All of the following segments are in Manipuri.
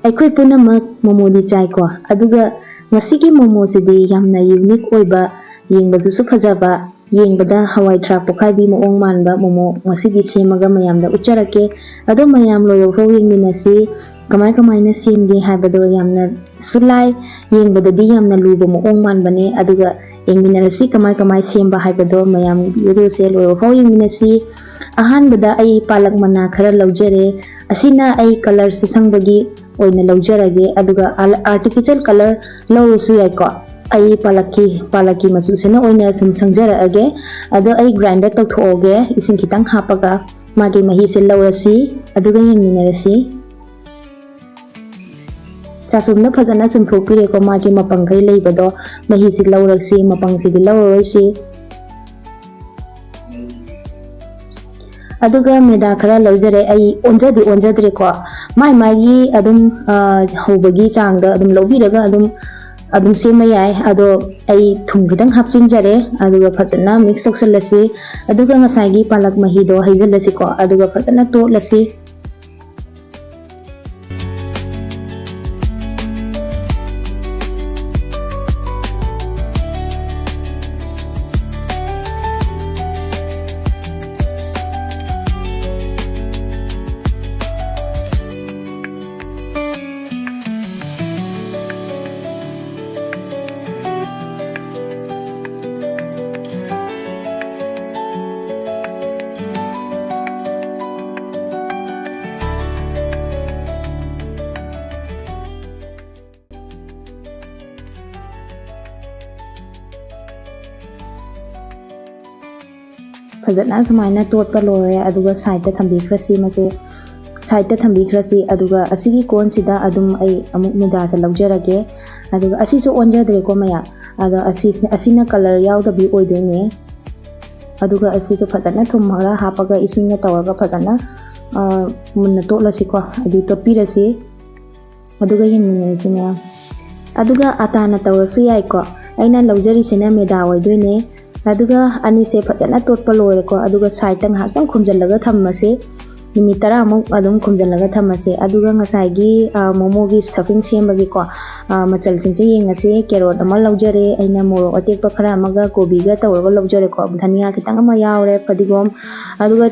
ꯑꯩꯈꯣꯏ ꯄꯨꯝꯅꯃꯛ ꯃꯣꯃꯣꯗꯤ ꯆꯥꯏꯀꯣ ꯑꯗꯨꯒ ꯉꯁꯤꯒꯤ ꯃꯣꯃꯣꯁꯤꯗꯤ ꯌꯥꯝꯅ ꯌꯨꯅꯤꯛ ꯑꯣꯏꯕ ꯌꯦꯡꯕꯗꯁꯨ ꯐꯖꯕ ꯌꯦꯡꯕꯗ ꯍꯋꯥꯏ ꯊꯔꯥꯛ ꯄꯣꯛꯈꯥꯏꯕꯤ ꯃꯑꯣꯡ ꯃꯥꯟꯕ ꯃꯣꯃꯣ ꯉꯁꯤꯗꯤ ꯁꯦꯝꯃꯒ ꯃꯌꯥꯝꯗ ꯎꯠꯆꯔꯛꯀꯦ ꯑꯗꯣ ꯃꯌꯥꯝ ꯂꯣꯏꯐꯥꯎ ꯌꯦꯡꯃꯤꯟꯅꯁꯤ ꯀꯃꯥꯏꯅ ꯁꯦꯝꯒꯦ ꯍꯥꯏꯕꯗꯣ ꯌꯥꯝꯅ ꯁꯨꯂꯥꯏ ꯌꯦꯡꯕꯗꯗꯤ ꯌꯥꯝꯅ ꯂꯨꯕ ꯃꯑꯣꯡ ꯃꯥꯟꯕꯅꯦ ꯑꯗꯨꯒ ꯌꯦꯡꯃꯤꯟꯅꯔꯁꯤ ꯀꯃꯥꯏ ꯁꯦꯝꯕ ꯍꯥꯏꯕꯗꯣ ꯃꯌꯥꯝ ꯚꯤꯗꯤꯑꯣꯁꯦ ꯂꯣꯏꯐꯥꯎ ꯌꯦꯡꯃꯤꯟꯅꯁꯤ ꯑꯍꯥꯟꯕꯗ ꯑꯩ ꯄꯥꯂꯛ ꯃꯅꯥ ꯈꯔ ꯂꯧꯖꯔꯦ ꯑꯁꯤꯅ ꯑꯩ ꯀꯂꯔ ꯁꯪꯕꯒꯤ ꯑꯣꯏꯅ ꯂꯧꯖꯔꯒꯦ ꯑꯗꯨꯒ ꯑꯥꯔꯇꯤꯐꯤशिꯌꯦꯜ ꯀꯂꯔ ꯂꯧꯔꯁꯨ ꯌꯥꯏꯀꯣ ꯑꯩ ꯄꯥꯂꯛꯀꯤ ꯃꯆꯨꯁꯤꯅ ꯑꯣꯏꯅ ꯁꯨꯝ ꯁꯪꯖꯔꯛꯑꯒꯦ ꯑꯗꯣ ꯑꯩ ꯒ꯭ꯔꯥꯏꯟꯗꯔ ꯇꯧꯊꯣꯛꯑꯒꯦ ꯏꯁꯤꯡ ꯈꯤꯇꯪ ꯍꯥꯞꯄꯒ ꯃꯥꯒꯤ ꯃꯍꯤꯁꯦ ꯂꯧꯔꯁꯤ ꯑꯗꯨꯒ ꯌꯦꯡꯃꯤꯟꯅꯔꯁꯤ ꯆꯥꯁꯨꯝꯅ ꯐꯖꯅ ꯆꯨꯝꯊꯣꯛꯄꯤꯔꯦꯀꯣ ꯃꯥꯒꯤ ꯃꯄꯪꯈꯩ ꯂꯩꯕꯗꯣ ꯃꯍꯤꯁꯤ ꯂꯧꯔꯁꯤ ꯃꯄꯪꯁꯤꯗꯤ ꯂꯧꯔꯔꯣꯏꯁꯤ ꯑꯗꯨꯒ ꯃꯦꯗꯥ ꯈꯔ ꯂꯧꯖꯔꯦ ꯑꯩ ꯑꯣꯟꯖꯗ꯭ꯔꯦꯀꯣ ꯃꯥꯒꯤ ꯑꯗꯨꯝ ꯍꯧꯕꯒꯤ ꯆꯥꯡꯗ ꯑꯗꯨꯝ ꯂꯧꯕꯤꯔꯒ ꯑꯗꯨꯝ ꯁꯦꯝꯕ ꯌꯥꯏ ꯑꯗꯣ ꯑꯩ ꯊꯨꯝ ꯈꯤꯇꯪ ꯍꯥꯞꯆꯤꯟꯖꯔꯦ ꯑꯗꯨꯒ ꯐꯖꯅ ꯃꯤꯛꯁ ꯇꯧꯁꯜꯂꯁꯤ ꯑꯗꯨꯒ ꯉꯁꯥꯏꯒꯤ ꯄꯥꯂꯛ ꯃꯍꯤꯗꯣ ꯍꯩꯖꯤꯜꯂꯁꯤꯀꯣ ꯑꯗꯨꯒ ꯐꯖꯅ ꯇꯣꯠꯂꯁꯤ ꯐꯖꯅ ꯁꯨꯃꯥꯏꯅ ꯇꯣꯠꯄ ꯂꯣꯏꯔꯦ ꯑꯗꯨꯒ ꯁꯥꯏꯗꯇ ꯊꯝꯕꯤꯈ꯭ꯔꯁꯤ ꯃꯁꯦ ꯁꯥꯏꯗꯇ ꯊꯝꯕꯤꯈ꯭ꯔꯁꯤ ꯑꯗꯨꯒ ꯑꯁꯤꯒꯤ ꯀꯣꯟꯁꯤꯗ ꯑꯗꯨꯝ ꯑꯩ ꯑꯃꯨꯛ ꯃꯦꯗꯥꯁꯦ ꯂꯧꯖꯔꯒꯦ ꯑꯗꯨꯒ ꯑꯁꯤꯁꯨ ꯑꯣꯟꯖꯗ꯭ꯔꯦꯀꯣ ꯃꯌꯥꯝ ꯑꯗꯣ ꯑꯁꯤꯅ ꯀꯂꯔ ꯌꯥꯎꯗꯕꯤ ꯑꯣꯏꯗꯣꯏꯅꯦ ꯑꯗꯨꯒ ꯑꯁꯤꯁꯨ ꯐꯖꯅ ꯊꯨꯝ ꯈꯔ ꯍꯥꯞꯄꯒ ꯏꯁꯤꯡꯒ ꯇꯧꯔꯒ ꯐꯖꯅ ꯃꯨꯟꯅ ꯇꯣꯠꯂꯁꯤꯀꯣ ꯑꯗꯨ ꯇꯣꯠꯄꯤꯔꯁꯤ ꯑꯗꯨꯒ ꯌꯦꯡꯃꯤꯟꯅꯔꯁꯤ ꯃꯌꯥꯝ ꯑꯗꯨꯒ ꯑꯇꯥꯅ ꯇꯧꯔꯁꯨ ꯌꯥꯏꯀꯣ ꯑꯩꯅ ꯂꯧꯖꯔꯤꯁꯤꯅ ꯃꯦꯗꯥ ꯑꯣꯏꯗꯣꯏꯅꯦ ꯑꯗꯨꯒ ꯑꯅꯤꯁꯦ ꯐꯖꯅ ꯇꯣꯠꯄ ꯂꯣꯏꯔꯦꯀꯣ ꯑꯗꯨꯒ ꯁꯥꯏꯗꯇ ꯉꯥꯏꯍꯥꯛꯇꯪ ꯈꯨꯝꯖꯤꯜꯂꯒ ꯊꯝꯃꯁꯤ ꯃꯤꯅꯤꯠ 10ꯃꯨꯛ ꯑꯗꯨꯝ ꯈꯨꯝꯖꯤꯜꯂꯒ ꯊꯝꯃꯁꯤ ꯑꯗꯨꯒ ꯉꯁꯥꯏꯒꯤ ꯃꯣꯃꯣꯒꯤ ꯁ꯭ꯇꯐꯤꯡ ꯁꯦꯝꯕꯒꯤꯀꯣ ꯃꯆꯜꯁꯤꯡꯁꯦ ꯌꯦꯡꯉꯁꯤ ꯀꯦꯔꯣꯠ ꯑꯃ ꯂꯧꯖꯔꯦ ꯑꯩꯅ ꯃꯣꯔꯣꯛ ꯑꯇꯦꯛꯄ ꯈꯔ ꯑꯃꯒ ꯀꯣꯕꯤꯒ ꯇꯧꯔꯒ ꯂꯧꯖꯔꯦꯀꯣ ꯙꯅꯤꯌꯥ ꯈꯤꯇꯪ ꯑꯃ ꯌꯥꯎꯔꯦ ꯐꯗꯤꯒꯣꯝ ꯑꯗꯨꯒ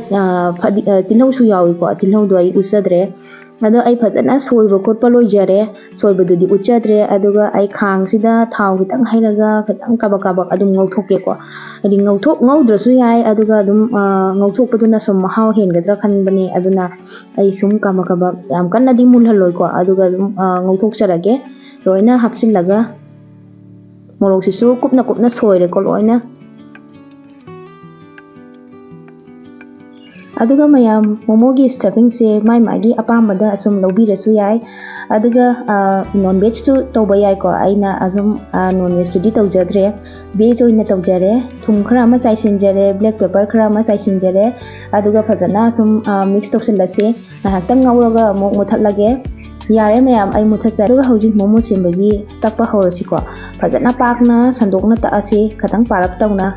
ꯇꯤꯜꯍꯧꯁꯨ ꯌꯥꯎꯏꯀꯣ ꯇꯤꯜꯍꯧꯗꯣ ꯑꯩ ꯎꯠꯆꯗ꯭ꯔꯦ ꯑꯗꯣ ꯑꯩ ꯐꯖꯅ ꯁꯣꯏꯕ ꯈꯣꯠꯄ ꯂꯣꯏꯖꯔꯦ ꯁꯣꯏꯕꯗꯨꯗꯤ ꯎꯠꯆꯗ꯭ꯔꯦ ꯑꯗꯨꯒ ꯑꯩ ꯈꯥꯡꯁꯤꯗ ꯊꯥꯎ ꯈꯤꯇꯪ ꯍꯩꯔꯒ ꯈꯤꯇꯪ ꯀꯥꯕꯛ ꯑꯗꯨꯝ ꯉꯧꯊꯣꯛꯀꯦꯀꯣ ꯍꯥꯏꯗꯤ ꯉꯧꯗ꯭ꯔꯁꯨ ꯌꯥꯏ ꯑꯗꯨꯒ ꯑꯗꯨꯝ ꯉꯧꯊꯣꯛꯄꯗꯨꯅ ꯁꯨꯝ ꯃꯍꯥꯎ ꯍꯦꯟꯒꯗ꯭ꯔꯥ ꯈꯟꯕꯅꯦ ꯑꯗꯨꯅ ꯑꯩ ꯁꯨꯝ ꯀꯥꯕꯛ ꯌꯥꯝ ꯀꯟꯅꯗꯤ ꯃꯨꯜꯍꯜꯂꯣꯏꯀꯣ ꯑꯗꯨꯒ ꯑꯗꯨꯝ ꯉꯧꯊꯣꯛꯆꯔꯒꯦ ꯂꯣꯏꯅ ꯍꯥꯞꯆꯤꯜꯂꯒ ꯃꯣꯔꯣꯛꯁꯤꯁꯨ ꯀꯨꯞꯅ ꯁꯣꯏꯔꯦꯀꯣ ꯂꯣꯏꯅ ꯑꯗꯨꯒ ꯃꯌꯥꯝ ꯃꯣꯃꯣꯒꯤ ꯁ꯭ꯇꯐꯤꯡꯁꯦ ꯃꯥꯒꯤ ꯑꯄꯥꯝꯕꯗ ꯑꯁꯨꯝ ꯂꯧꯕꯤꯔꯁꯨ ꯌꯥꯏ ꯑꯗꯨꯒ ꯅꯣꯟ ꯚꯦꯖꯇꯨ ꯇꯧꯕ ꯌꯥꯏꯀꯣ ꯑꯩꯅ ꯑꯁꯨꯝ ꯅꯣꯟ ꯚꯦꯖꯇꯨꯗꯤ ꯇꯧꯖꯗ꯭ꯔꯦ ꯚꯦꯖ ꯑꯣꯏꯅ ꯇꯧꯖꯔꯦ ꯊꯨꯝ ꯈꯔ ꯑꯃ ꯆꯥꯏꯁꯤꯟꯖꯔꯦ ꯕ꯭ꯂꯦꯛ ꯄꯦꯄꯔ ꯈꯔ ꯑꯃ ꯆꯥꯏꯁꯤꯟꯖꯔꯦ ꯑꯗꯨꯒ ꯐꯖꯅ ꯁꯨꯝ ꯃꯤꯛꯁ ꯇꯧꯁꯤꯜꯂꯁꯤ ꯉꯥꯏꯍꯥꯛꯇꯪ ꯉꯧꯔꯒ ꯑꯃꯨꯛ ꯃꯨꯊꯠꯂꯒꯦ ꯌꯥꯔꯦ ꯃꯌꯥꯝ ꯑꯩ ꯃꯨꯊꯠꯆꯔꯦ ꯑꯗꯨꯒ ꯍꯧꯖꯤꯛ ꯃꯣꯃꯣ ꯁꯦꯝꯕꯒꯤ ꯇꯛꯄ ꯍꯧꯔꯁꯤꯀꯣ ꯐꯖꯅ ꯄꯥꯛꯅ ꯁꯟꯗꯣꯛꯅ ꯇꯛꯑꯁꯤ ꯈꯤꯇꯪ ꯄꯥꯔꯞ ꯇꯧꯅ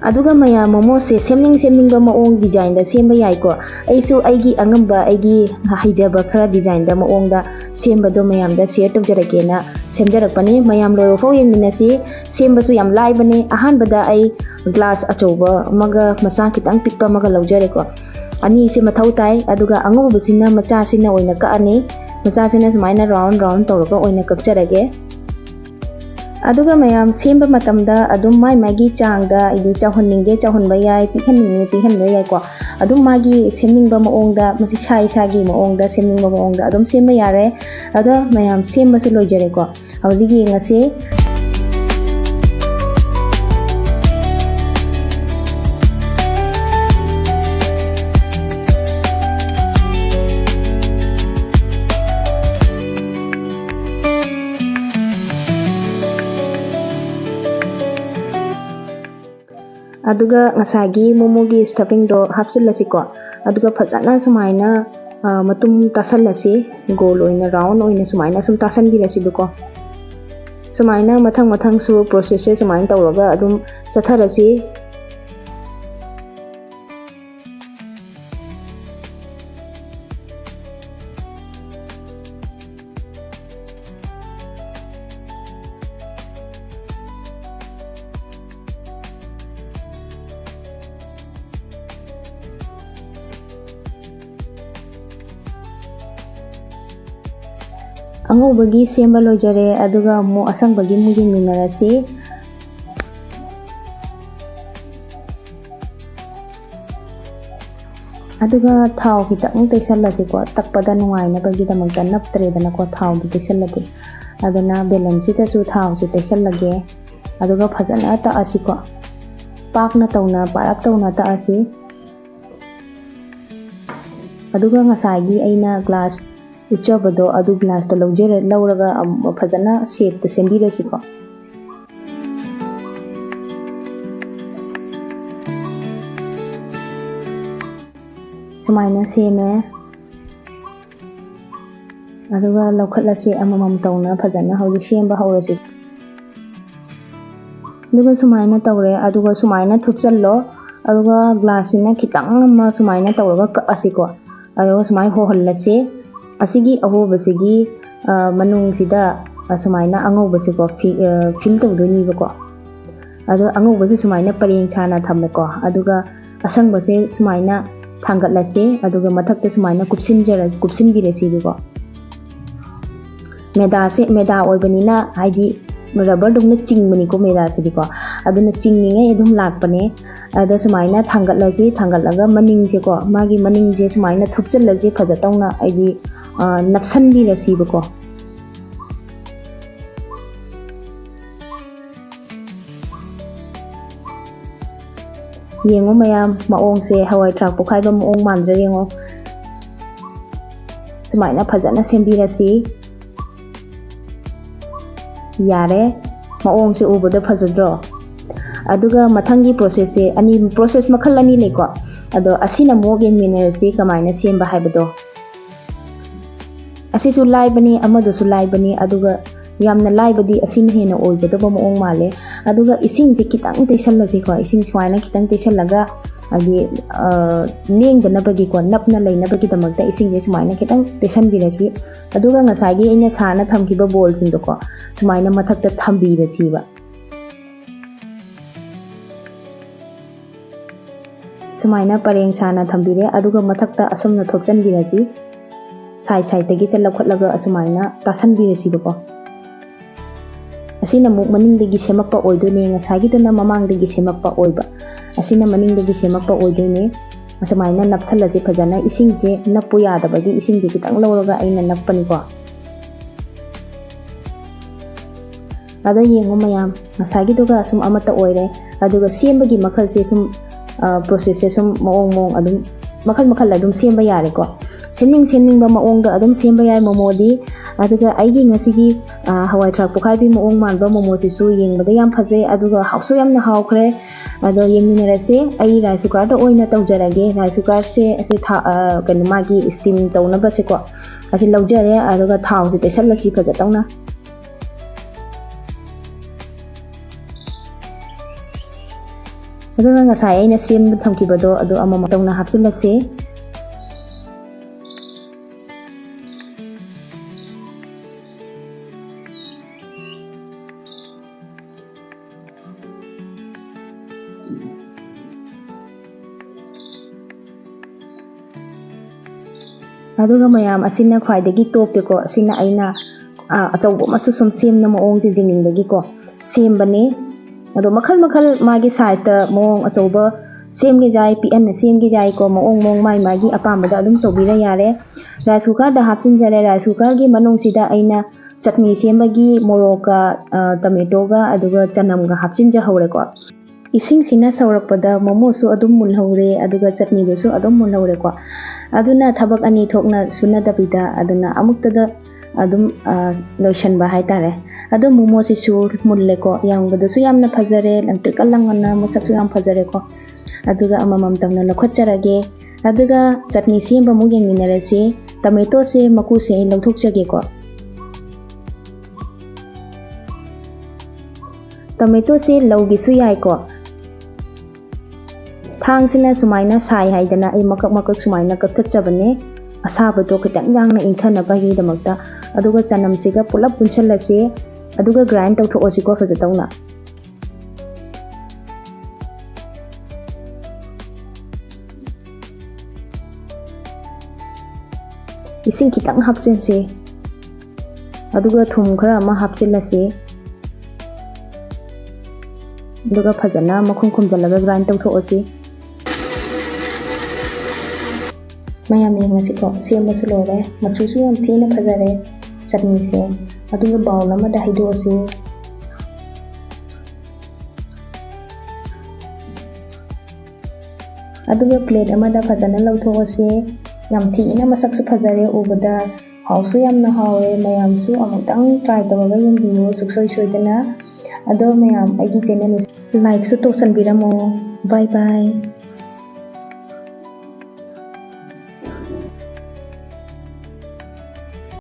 ꯑꯗꯨꯒ ꯃꯌꯥꯝ ꯃꯣꯃꯣꯁꯦ ꯁꯦꯝꯅꯤꯡꯕ ꯃꯑꯣꯡ ꯗꯤꯖꯥꯏꯟꯗ ꯁꯦꯝꯕ ꯌꯥꯏꯀꯣ ꯑꯩꯁꯨ ꯑꯩꯒꯤ ꯑꯉꯝꯕ ꯑꯩꯒꯤ ꯍꯩꯖꯕ ꯈꯔ ꯗꯤꯖꯥꯏꯟꯗ ꯃꯑꯣꯡꯗ ꯁꯦꯝꯕꯗꯣ ꯃꯌꯥꯝꯗ ꯁꯦꯌꯔ ꯇꯧꯖꯔꯛꯀꯦꯅ ꯁꯦꯝꯖꯔꯛꯄꯅꯤ ꯃꯌꯥꯝ ꯂꯣꯏꯐꯥꯎ ꯌꯦꯡꯃꯤꯟꯅꯁꯤ ꯁꯦꯝꯕꯁꯨ ꯌꯥꯝ ꯂꯥꯏꯕꯅꯤ ꯑꯍꯥꯟꯕꯗ ꯑꯩ ꯒ꯭ꯂꯥꯁ ꯑꯆꯧꯕ ꯑꯃꯒ ꯃꯆꯥ ꯈꯤꯇꯪ ꯄꯤꯛꯄ ꯑꯃꯒ ꯂꯧꯖꯔꯦꯀꯣ ꯑꯅꯤꯁꯦ ꯃꯊꯧ ꯇꯥꯏ ꯑꯗꯨꯒ ꯑꯉꯧꯕꯁꯤꯅ ꯃꯆꯥꯁꯤꯅ ꯑꯣꯏꯅ ꯀꯛꯑꯅꯤ ꯃꯆꯥꯁꯤꯅ ꯁꯨꯃꯥꯏꯅ ꯔꯥꯎꯟ ꯇꯧꯔꯒ ꯑꯣꯏꯅ ꯀꯛꯆꯔꯒꯦ ꯑꯗꯨꯒ ꯃꯌꯥꯝ ꯁꯦꯝꯕ ꯃꯇꯝꯗ ꯑꯗꯨꯝ ꯃꯥꯒꯤ ꯆꯥꯡꯗ ꯍꯥꯏꯗꯤ ꯆꯥꯎꯍꯟꯅꯤꯡꯒꯦ ꯆꯥꯎꯍꯟꯕ ꯌꯥꯏ ꯄꯤꯛꯍꯟꯅꯤꯡꯉꯦ ꯄꯤꯛꯍꯟꯕ ꯌꯥꯏꯀꯣ ꯑꯗꯨꯝ ꯃꯥꯒꯤ ꯁꯦꯝꯅꯤꯡꯕ ꯃꯑꯣꯡꯗ ꯃꯁꯤ ꯏꯁꯥꯒꯤ ꯃꯑꯣꯡꯗ ꯁꯦꯝꯅꯤꯡꯕ ꯃꯑꯣꯡꯗ ꯑꯗꯨꯝ ꯁꯦꯝꯕ ꯌꯥꯔꯦ ꯑꯗꯣ ꯃꯌꯥꯝ ꯁꯦꯝꯕꯁꯨ ꯂꯣꯏꯖꯔꯦꯀꯣ ꯍꯧꯖꯤꯛ ꯌꯦꯡꯉꯁꯤ ꯑꯗꯨꯒ ꯉꯁꯥꯏꯒꯤ ꯃꯣꯃꯣꯒꯤ ꯁ꯭ꯇꯐꯤꯡꯗꯣ ꯍꯥꯞꯆꯤꯜꯂꯁꯤꯀꯣ ꯑꯗꯨꯒ ꯐꯖꯅ ꯁꯨꯃꯥꯏꯅ ꯃꯇꯨꯝ ꯇꯥꯁꯜꯂꯁꯤ ꯒꯣꯜ ꯑꯣꯏꯅ ꯔꯥꯎꯟ ꯑꯣꯏꯅ ꯁꯨꯃꯥꯏꯅ ꯁꯨꯝ ꯇꯥꯁꯟꯕꯤꯔꯁꯤꯕꯀꯣ ꯁꯨꯃꯥꯏꯅ ꯃꯊꯪꯁꯨ ꯄ꯭ꯔꯣꯁꯦꯁꯁꯦ ꯁꯨꯃꯥꯏꯅ ꯇꯧꯔꯒ ꯑꯗꯨꯝ ꯆꯠꯊꯔꯁꯤ angobagi semba lojare aduga mu asangbagi mu yengminarasi aduga thau kitang teisalasi ko takpada nungai na bagi damakta naptredana ko thau gi teisalati adana balance ta su thau si teisalage aduga phajana ta asiko pakna tawna parak tawna ta asi aduga ngasagi aina glass uchabado adu glass to lojere lauraga phajana shape ta sembirasiko sumaina seme aduga lokhatlasi amamam tawna phajana hauji semba haurasi aduga sumaina tawre aduga sumaina thupchallo aduga glass ina khitang ma sumaina tawraga ka asiko aduga sumai ho hallase asigi ahobasigi manung sida sumaina angobasiko fill tawdoni bako adu angobase sumaina pareng sana thammeko aduga asangbase sumaina thangatlase aduga mathakta sumaina kupsinbirasi biko meda oibanina haidi rubber dongna chingmani ko meda se diko aduna chingninge edum lakpane ada sumaina thangatlase thangatlaga maning se ko magi maning je sumaina thupchallase phajatawna aidi napsanbirasi biko yengo mayam maong se hawai thrak pokhaiba maong mandra yengo sumaina phajana sembirasi yare maong se ubada phajadro aduga mathangi process se ani process makhal ani leko ado asina mo gen minerasi kamaina semba haibado asisu laibani amadu su laibani aduga yamna laibadi asin hena oibado ba maong male aduga ising je kitang teisalasi ko ising swaina kitang teisallaga agi lengdana bagi ko napna leina bagi damakta ising je sumaina kitang teisanbirasi aduga ngasagi ina sana thamkiba bol sing do ko sumaina mathakta thambirasi ba sumaina pareng sana thambire aduga mathakta asumna thokchanbirasi sai tagi chalakhatlaga asumaina tasanbirasi bako asina muk maningdagi semakpa oidone ngasagi dana mamangdagi semakpa oiba asina maningdagi semakpa oidone asumaina napsallase phajana isingse nappu yadabagi isingje kitang lawraga aina nappani ko ada yengo mayam ngasagi duga asum amata oire aduga sembagi makhalse sum process se sum maong adum makhal adum semba yare ko semning ba maong da adum semba yai momodi aduga aigi ngasigi hawai thrak pokhaibi maong manba momo se su yengbada yam phaje aduga hausu yamna hawkhre ado yengminarase ai rice cooker da oina tawjarage rice cooker se ase kanu magi steam tawna ba se ko ase lawjare aduga thau se tesallasi phajatawna aduga ngasai aina sem thamkibado adu amama tawna hapsilase aduga mayam asina khwaidagi top ko asina aina achaubo masu sum semna maong je jingningbagi ko sembane ado makhal magi size ta maong achauba semge jai pn semge jai ko maong mai magi apamada adum tobira yare rice cooker da hapchin jare rice cooker gi manung sida aina chutney sembagi moroka tomato ga aduga chanam ga hapchin ja hore ko ising sina saurakpada momo su adum mulhore aduga chutney ga su adum mulhore ko aduna thabak ani thokna suna dabida aduna amuktada adum lotion ba haitare adu momo si su mulle ko yangda su yamna phajare langte kalangana masak yam phajare ko aduga amamam tangna lokhacharage aduga chutney semba mu yengminarase tomato se maku se lawthokchage ko tomato se lawgi su yai ko thang sina sumaina sai haidana ai makak sumaina kaptachabane asabado kitang yangna inthana bagi damakta aduga chanam siga pulap punchallase aduga grind tawtho'osi ko fajatawna ising kitang hapsense ꯑꯗꯨꯒ ꯊꯨꯝ ꯈꯔ ꯑꯃ ꯍꯥꯞꯆꯤꯜꯂꯁꯤ ꯑꯗꯨꯒ ꯐꯖꯅ ꯃꯈꯨꯝ ꯈꯨꯝꯖꯤꯜꯂꯒ ꯒ꯭ꯔꯥꯏꯟ ꯇꯧꯊꯣꯛꯑꯁꯤ ꯃꯌꯥꯝ ꯌꯦꯡꯉꯁꯤꯀꯣ ꯁꯦꯝꯕꯁꯨ ꯂꯣꯏꯔꯦ ꯃꯆꯨꯁꯨ ꯌꯥꯝ ꯊꯤꯅ ꯐꯖꯔꯦ ꯆꯠꯅꯤꯁꯦ ꯑꯗꯨꯒ ꯕꯥꯎꯜ ꯑꯃꯗ ꯍꯩꯗꯣꯛꯑꯁꯤ ꯑꯗꯨꯒ ꯄ꯭ꯂꯦꯠ ꯑꯃꯗ ꯐꯖꯅ ꯂꯧꯊꯣꯛꯑꯁꯤ ꯌꯥꯝ ꯊꯤꯅ ꯃꯁꯛꯁꯨ ꯐꯖꯔꯦ ꯎꯕꯗ ꯍꯥꯎꯁꯨ ꯌꯥꯝꯅ ꯍꯥꯎꯋꯦ ꯃꯌꯥꯝꯁꯨ ꯑꯃꯨꯛꯇꯪ ꯇ꯭राꯏ ꯇꯧꯔꯒ ꯌꯦꯡꯕꯤꯌꯨ ꯁꯨꯡꯁꯣꯏ ꯁꯣꯏꯗꯅ ꯑꯗꯣ ꯃꯌꯥꯝ ꯑꯩꯒꯤ ꯆꯦꯅꯦꯜ ꯂꯥꯏꯛꯁꯨ ꯇꯧꯁꯟꯕꯤꯔꯝꯃꯣ ꯕꯥꯏ ꯕꯥꯏ